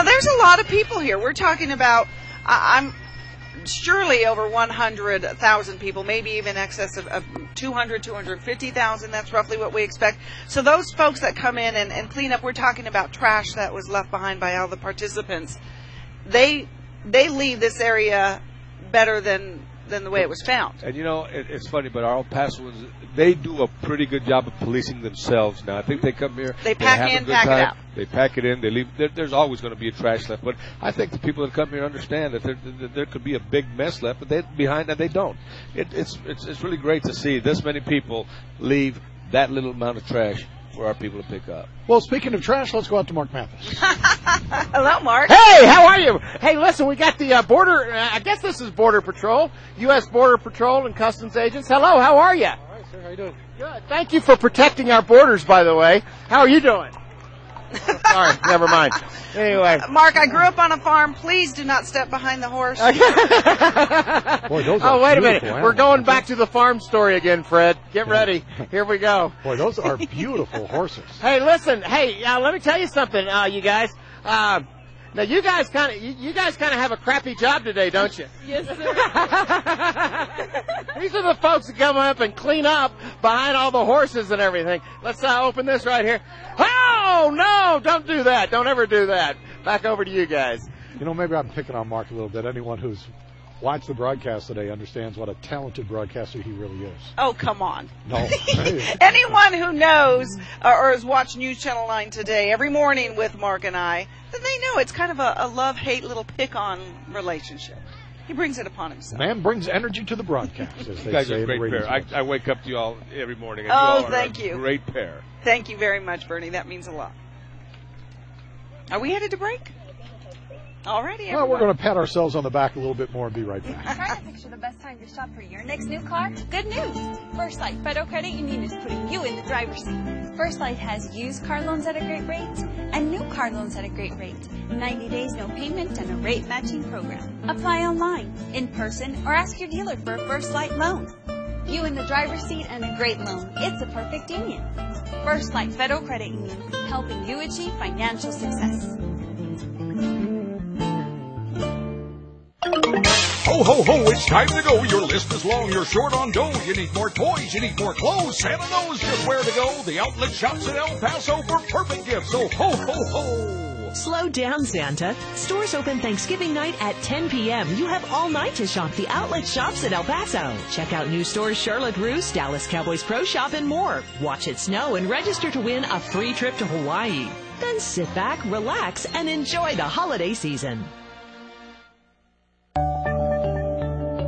There's a lot of people here. We're talking about, I'm surely over 100,000 people, maybe even excess of 200, 250,000. That's roughly what we expect. So those folks that come in and clean up, we're talking about trash that was left behind by all the participants. They leave this area better than the way it was found. And it's funny, but our El Pasoans, they do a pretty good job of policing themselves now. I think they come here, they pack have in, a good pack time, it out. They pack it in, they leave. There's always going to be a trash left, but I think the people that come here understand that there could be a big mess left, but they don't. It's really great to see this many people leave that little amount of trash for our people to pick up. Well, speaking of trash, let's go out to Mark Mathis. Hello, Mark. Hey, how are you? Hey, listen, we got the border, I guess this is Border Patrol, U.S. Border Patrol and Customs agents. Hello, how are you? All right, sir. How you doing? Good. Thank you for protecting our borders, by the way. How are you doing? Sorry, never mind. Anyway. Mark, I grew up on a farm. Please do not step behind the horse. Boy, those are wait a minute. beautiful We're going animals. back to the farm story again, Fred. Get ready. Here we go. Boy, those are beautiful horses. Hey, listen. Hey, let me tell you something, you guys. Now, you guys kind of have a crappy job today, don't you? Yes, sir. These are the folks that come up and clean up behind all the horses and everything. Let's open this right here. Oh, no, don't do that. Don't ever do that. Back over to you guys. Maybe I'm picking on Mark a little bit. Anyone who's watched the broadcast today understands what a talented broadcaster he really is. Oh, come on. No. Anyone who knows or has watched News Channel 9 today every morning with Mark and I, then they know it's kind of a love-hate little pick-on relationship. He brings it upon himself. Man brings energy to the broadcast, as they You guys say are a in the great radio pair. shows. I wake up to you all every morning. And Oh, you all are thank a you. Great pair. Thank you very much, Bernie. That means a lot. Are we headed to break? Already, Well, we're going to pat ourselves on the back a little bit more and be right back. Trying to picture the best time to shop for your next new car? Good news! First Light Federal Credit Union is putting you in the driver's seat. First Light has used car loans at a great rate and new car loans at a great rate. 90 days, no payment, and a rate matching program. Apply online, in person, or ask your dealer for a First Light loan. You in the driver's seat and a great loan. It's a perfect union. First Light Federal Credit Union, helping you achieve financial success. Ho, ho, ho, it's time to go. Your list is long, you're short on dough. You need more toys, you need more clothes. Santa knows just where to go. The outlet shops in El Paso for perfect gifts. So ho, ho, ho. Slow down, Santa. Stores open Thanksgiving night at 10 p.m. You have all night to shop the outlet shops in El Paso. Check out new stores Charlotte Russe, Dallas Cowboys Pro Shop, and more. Watch it snow and register to win a free trip to Hawaii. Then sit back, relax, and enjoy the holiday season.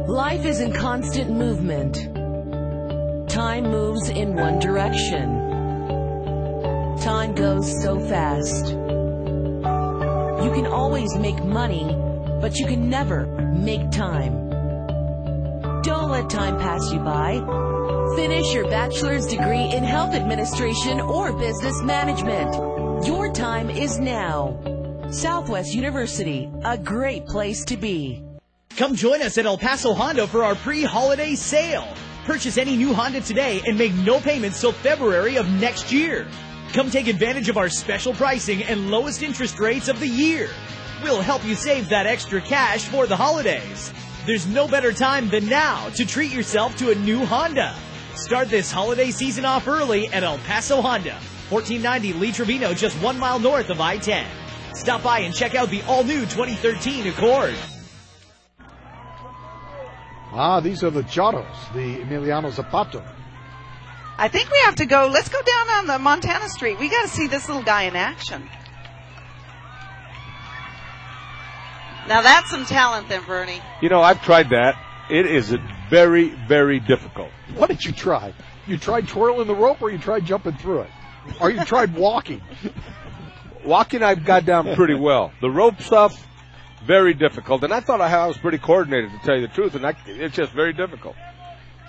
Life is in constant movement. Time moves in one direction. Time goes so fast. You can always make money, but you can never make time. Don't let time pass you by. Finish your bachelor's degree in health administration or business management. Your time is now. Southwest University, a great place to be. Come join us at El Paso Honda for our pre-holiday sale. Purchase any new Honda today and make no payments till February of next year. Come take advantage of our special pricing and lowest interest rates of the year. We'll help you save that extra cash for the holidays. There's no better time than now to treat yourself to a new Honda. Start this holiday season off early at El Paso Honda, 1490 Lee Trevino, just 1 mile north of I-10. Stop by and check out the all-new 2013 Accord. These are the Giottos, the Emiliano Zapata. I think we have to go. Let's go down on the Montana Street. We got to see this little guy in action. Now that's some talent then, Bernie. You know, I've tried that. It is very, very difficult. What did you try? You tried twirling the rope or you tried jumping through it? Or you tried walking? Walking I've got down pretty well. The rope stuff, very difficult. And I thought I was pretty coordinated, to tell you the truth, and it's just very difficult.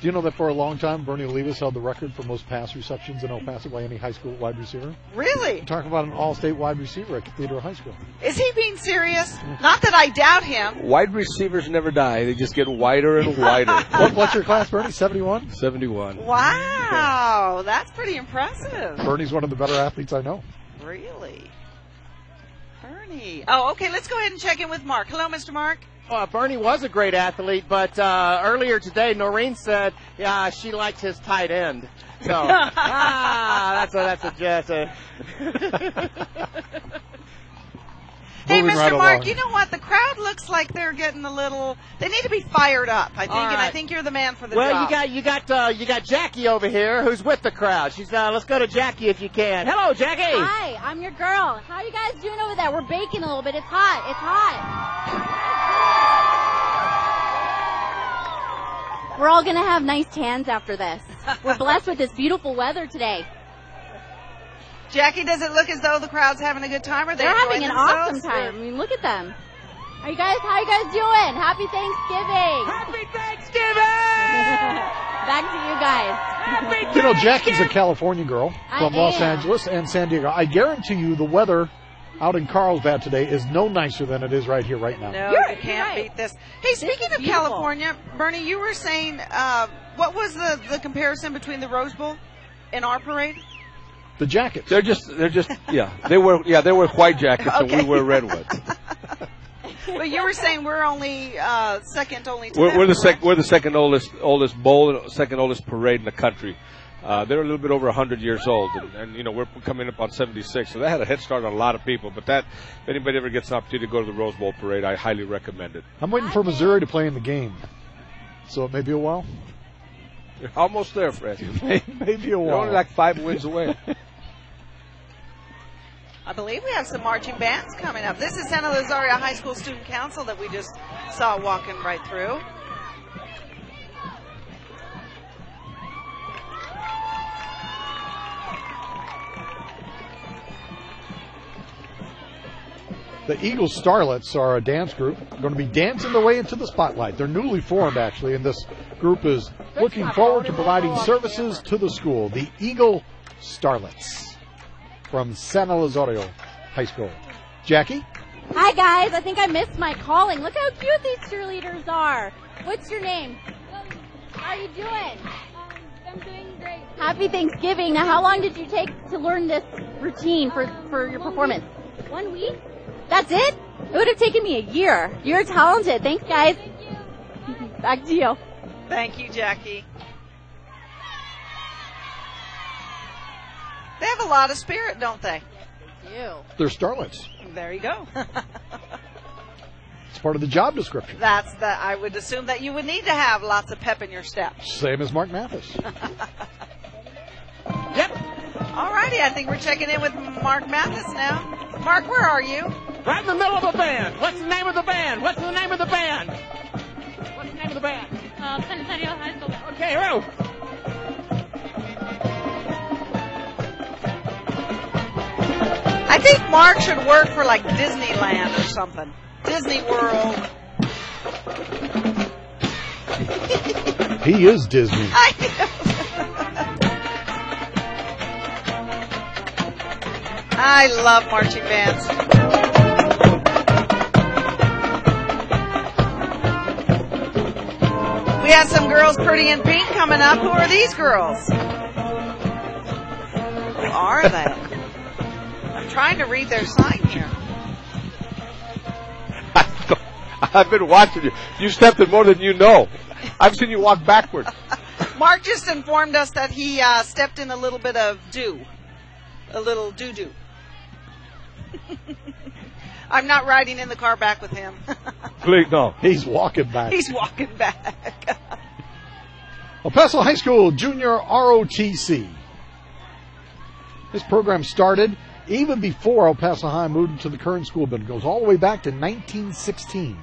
Do you know that for a long time, Bernie Olivas held the record for most pass receptions in El Paso by any high school wide receiver? Really? We're talking about an all-state wide receiver at Cathedral High School. Is he being serious? Not that I doubt him. Wide receivers never die. They just get wider and wider. What's your class, Bernie? 71? 71. Wow, that's pretty impressive. Bernie's one of the better athletes I know. Really? Bernie. Oh, okay, let's go ahead and check in with Mark. Hello, Mr. Mark. Bernie was a great athlete, but earlier today, Noreen said, she likes his tight end. So, that's a. Hey, Moving Mr. right Mark, along. you know what? The crowd looks like they're getting a little. They need to be fired up, I think, All and I right. think you're the man for the Well, job. you got Jackie over here, who's with the crowd. She's let's go to Jackie if you can. Hello, Jackie. Hi, I'm your girl. How are you guys doing over there? We're baking a little bit. It's hot. It's hot. We're all going to have nice tans after this. We're blessed with this beautiful weather today. Jackie, does it look as though the crowd's having a good time? Or They're having an awesome time. I mean, look at them. How you guys doing? Happy Thanksgiving. Happy Thanksgiving! Back to you guys. Happy You know, Jackie's a California girl from I Los am. Angeles and San Diego. I guarantee you the weather out in Carlsbad today is no nicer than it is right here, right now. No, you can't right. beat this. Hey, speaking of beautiful. California, Bernie, you were saying, what was the comparison between the Rose Bowl and our parade? The jackets. They're just, they wear white jackets and we wear red ones. But you were saying we're only second only to We're the correct? we're the second oldest bowl, second oldest parade in the country. They're a little bit over 100 years old, and you know we're coming up on 76, so they had a head start on a lot of people. But if anybody ever gets an opportunity to go to the Rose Bowl parade, I highly recommend it. I'm waiting for Missouri to play in the game, so it may be a while. You're almost there, Fred. Maybe a You're while. only like 5 wins away. I believe we have some marching bands coming up. This is Santa Rosario High School Student Council that we just saw walking right through. The Eagle Starlets are a dance group going to be dancing their way into the spotlight. They're newly formed, actually, and this group is looking forward to providing services to the school. The Eagle Starlets from San Rosario High School. Jackie? Hi, guys. I think I missed my calling. Look how cute these cheerleaders are. What's your name? How are you doing? I'm doing great. Happy Thanksgiving. Now, how long did you take to learn this routine for your performance? 1 week. That's it? It would have taken me a year. You're talented. Thanks, guys. Thank you. Back to you. Thank you, Jackie. They have a lot of spirit, don't they? They do. They're Starlets. There you go. It's part of the job description. I would assume that you would need to have lots of pep in your step. Same as Mark Mathis. Yep. All righty, I think we're checking in with Mark Mathis now. Mark, where are you? Right in the middle of a band. What's the name of the band? What's the name of the band? What's the name of the band? San Antonio High School. Okay, row. I think Mark should work for like Disneyland or something. Disney World. He is Disney. I love marching bands. We had some girls pretty in pink coming up. Who are these girls? Who are they? I'm trying to read their sign here. I've been watching you. You stepped in more than you know. I've seen you walk backwards. Mark just informed us that he stepped in a little bit of dew. A little doo-doo. I'm not riding in the car back with him. Please, no. He's walking back. He's walking back. El Paso High School Junior ROTC. This program started even before El Paso High moved into the current school building. It goes all the way back to 1916.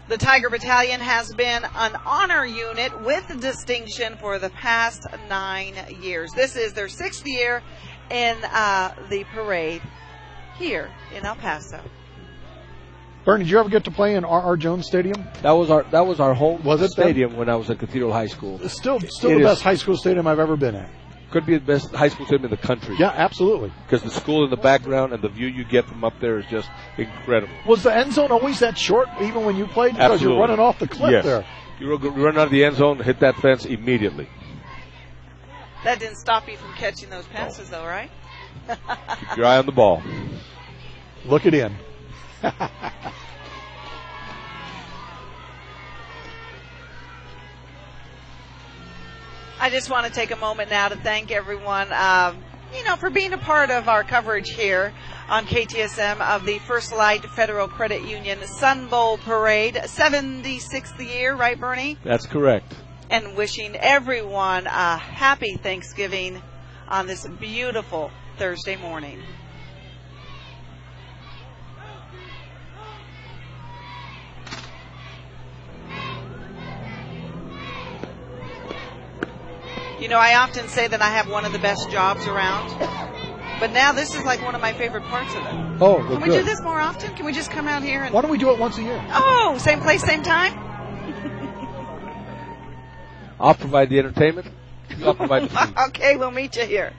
The Tiger Battalion has been an honor unit with distinction for the past 9 years. This is their 6th year in the parade here in El Paso. Bernie, did you ever get to play in R.R. Jones Stadium? That was our home stadium when I was at Cathedral High School. It's still the best high school stadium I've ever been at. Could be the best high school stadium in the country. Yeah, absolutely. Because the school in the background and the view you get from up there is just incredible. Was the end zone always that short, even when you played? Because Absolutely. you're running off the cliff Yes. there. You run out of the end zone, hit that fence immediately. That didn't stop you from catching those passes, though, right? Keep your eye on the ball. Look it in. I just want to take a moment now to thank everyone, for being a part of our coverage here on KTSM of the First Light Federal Credit Union Sun Bowl Parade, 76th year, right, Bernie? That's correct. And wishing everyone a happy Thanksgiving on this beautiful Thursday morning. You know, I often say that I have one of the best jobs around, but now this is like one of my favorite parts of it. Oh, well, Can we do this more often? Can we just come out here and... Why don't we do it once a year? Oh, same place, same time? I'll provide the entertainment. I'll provide the food. Okay, we'll meet you here.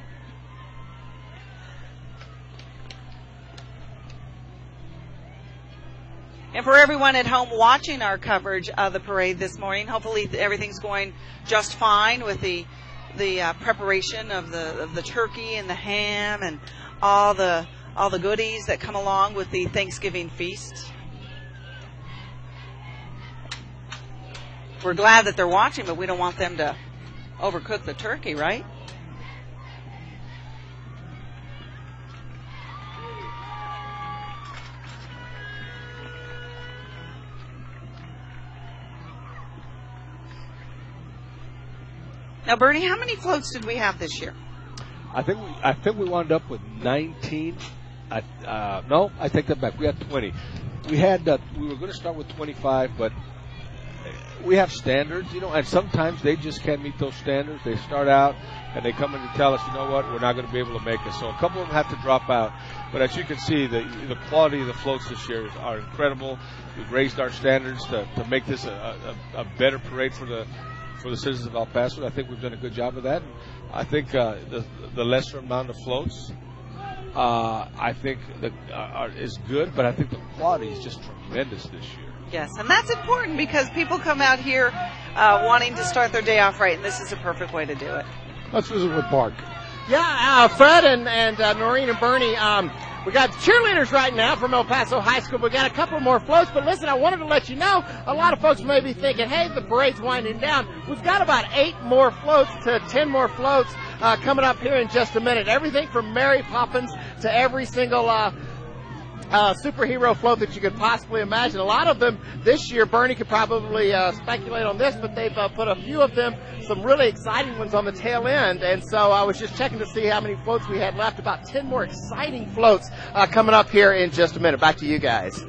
And for everyone at home watching our coverage of the parade this morning, hopefully everything's going just fine with the preparation of the turkey and the ham and all the goodies that come along with the Thanksgiving feast. We're glad that they're watching, but we don't want them to overcook the turkey, right? Now, Bernie, how many floats did we have this year? I think we wound up with 19. No, I take that back. We had 20. We were going to start with 25, but we have standards, and sometimes they just can't meet those standards. They start out and they come in to tell us, you know what, we're not going to be able to make it. So a couple of them have to drop out. But as you can see, the quality of the floats this year are incredible. We've raised our standards to make this a better parade for the citizens of El Paso. I think we've done a good job of that. I think the lesser amount of floats, I think is good, but I think the quality is just tremendous this year. Yes, and that's important because people come out here wanting to start their day off right, and this is a perfect way to do it. Let's visit with Mark. Yeah, Fred and Noreen and Bernie, we got cheerleaders right now from El Paso High School. We got a couple more floats, but listen, I wanted to let you know, a lot of folks may be thinking, hey, the parade's winding down. We've got about 8 more floats to 10 more floats coming up here in just a minute. Everything from Mary Poppins to every single superhero float that you could possibly imagine. A lot of them this year, Bernie could probably speculate on this, but they've put a few of them, some really exciting ones on the tail end. And so I was just checking to see how many floats we had left. About 10 more exciting floats coming up here in just a minute. Back to you guys.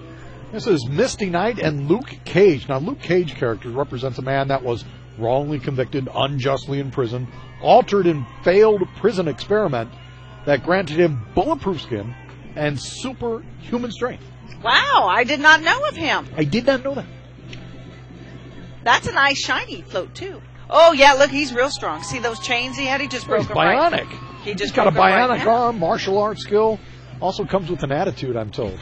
This is Misty Knight and Luke Cage. Now, Luke Cage character represents a man that was wrongly convicted, unjustly imprisoned, altered and failed prison experiment that granted him bulletproof skin and superhuman strength. Wow, I did not know of him. I did not know that. That's a nice shiny float, too. Oh, yeah, look, he's real strong. See those chains he had? He just broke them bionic. right. He's got a bionic arm, martial arts skill. Also comes with an attitude, I'm told.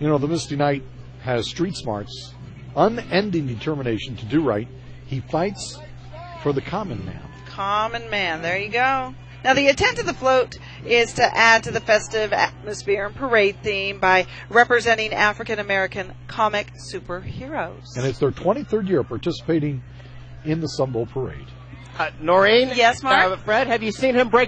You know, the Misty Knight has street smarts, unending determination to do right. He fights for the common man. Common man. There you go. Now, the intent of the float is to add to the festive atmosphere and parade theme by representing African-American comic superheroes. And it's their 23rd year participating in the Sun Bowl parade. Noreen? Yes, Mark? Fred, have you seen him break